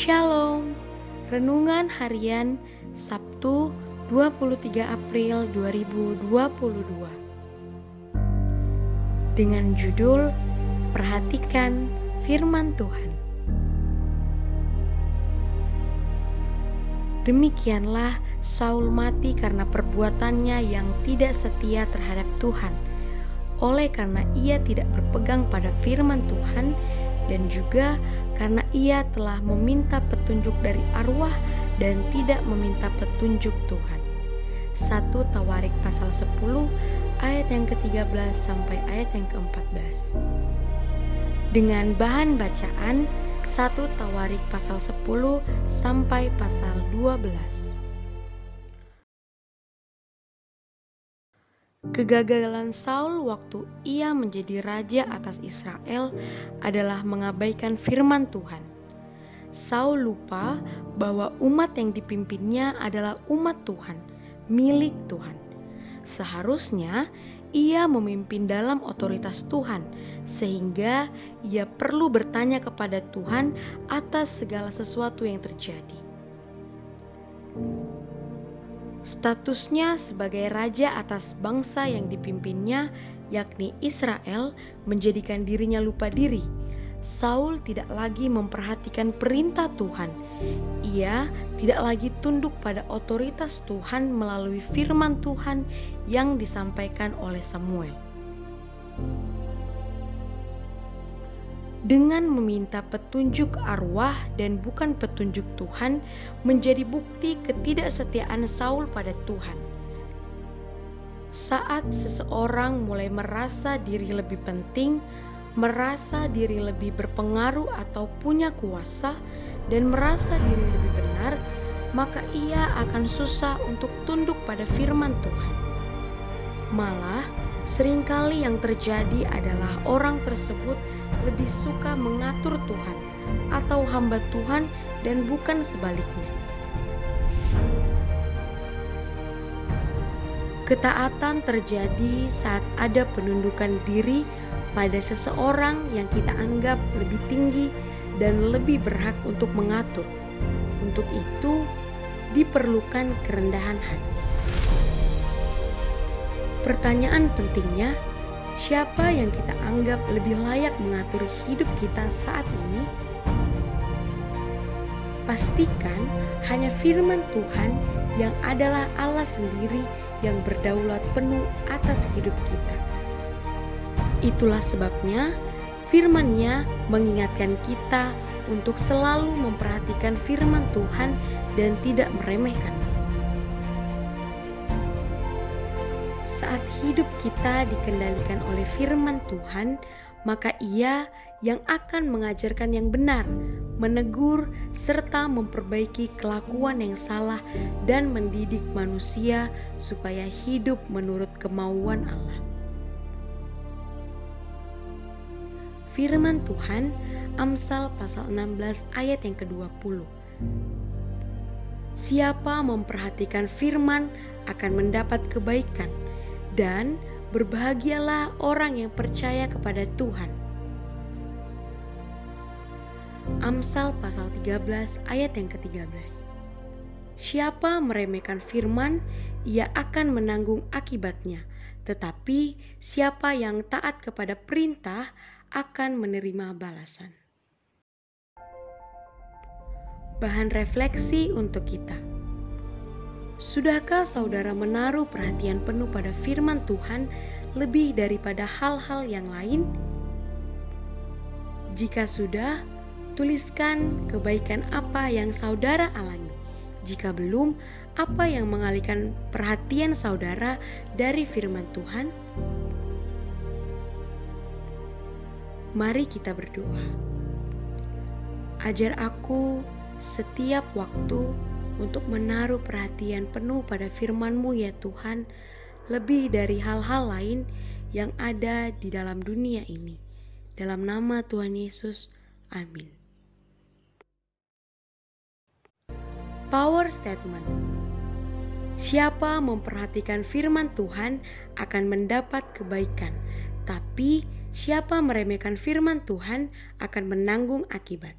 Shalom. Renungan harian Sabtu 23 April 2022. Dengan judul Perhatikan Firman Tuhan. Demikianlah Saul mati karena perbuatannya yang tidak setia terhadap Tuhan, oleh karena ia tidak berpegang pada firman Tuhan, dan juga karena ia telah meminta petunjuk dari arwah dan tidak meminta petunjuk Tuhan. 1 Tawarik pasal 10 ayat yang ke-13 sampai ayat yang ke-14. Dengan bahan bacaan 1 Tawarik pasal 10 sampai pasal 12. Kegagalan Saul waktu ia menjadi raja atas Israel adalah mengabaikan firman Tuhan. Saul lupa bahwa umat yang dipimpinnya adalah umat Tuhan, milik Tuhan. Seharusnya ia memimpin dalam otoritas Tuhan, sehingga ia perlu bertanya kepada Tuhan atas segala sesuatu yang terjadi. Statusnya sebagai raja atas bangsa yang dipimpinnya, yakni Israel, menjadikan dirinya lupa diri. Saul tidak lagi memperhatikan perintah Tuhan. Ia tidak lagi tunduk pada otoritas Tuhan melalui firman Tuhan yang disampaikan oleh Samuel. Dengan meminta petunjuk arwah dan bukan petunjuk Tuhan menjadi bukti ketidaksetiaan Saul pada Tuhan. Saat seseorang mulai merasa diri lebih penting, merasa diri lebih berpengaruh atau punya kuasa, dan merasa diri lebih benar, maka ia akan susah untuk tunduk pada firman Tuhan. Malah, seringkali yang terjadi adalah orang tersebut lebih suka mengatur Tuhan atau hamba Tuhan dan bukan sebaliknya. Ketaatan terjadi saat ada penundukan diri pada seseorang yang kita anggap lebih tinggi dan lebih berhak untuk mengatur. Untuk itu diperlukan kerendahan hati. Pertanyaan pentingnya, siapa yang kita anggap lebih layak mengatur hidup kita saat ini? Pastikan hanya firman Tuhan yang adalah Allah sendiri yang berdaulat penuh atas hidup kita. Itulah sebabnya firman-Nya mengingatkan kita untuk selalu memperhatikan firman Tuhan dan tidak meremehkannya. Saat hidup kita dikendalikan oleh firman Tuhan, maka Ia yang akan mengajarkan yang benar, menegur, serta memperbaiki kelakuan yang salah dan mendidik manusia supaya hidup menurut kemauan Allah. Firman Tuhan, Amsal pasal 16 ayat yang ke-20. Siapa memperhatikan firman akan mendapat kebaikan, dan berbahagialah orang yang percaya kepada Tuhan. Amsal pasal 13 ayat yang ke-13. Siapa meremehkan firman, ia akan menanggung akibatnya, tetapi siapa yang taat kepada perintah akan menerima balasan. Bahan refleksi untuk kita. Sudahkah saudara menaruh perhatian penuh pada firman Tuhan lebih daripada hal-hal yang lain? Jika sudah, tuliskan kebaikan apa yang saudara alami. Jika belum, apa yang mengalihkan perhatian saudara dari firman Tuhan? Mari kita berdoa. Ajar aku setiap waktu untuk menaruh perhatian penuh pada firman-Mu ya Tuhan, lebih dari hal-hal lain yang ada di dalam dunia ini. Dalam nama Tuhan Yesus, amin. Power Statement. Siapa memperhatikan firman Tuhan akan mendapat kebaikan, tapi siapa meremehkan firman Tuhan akan menanggung akibat.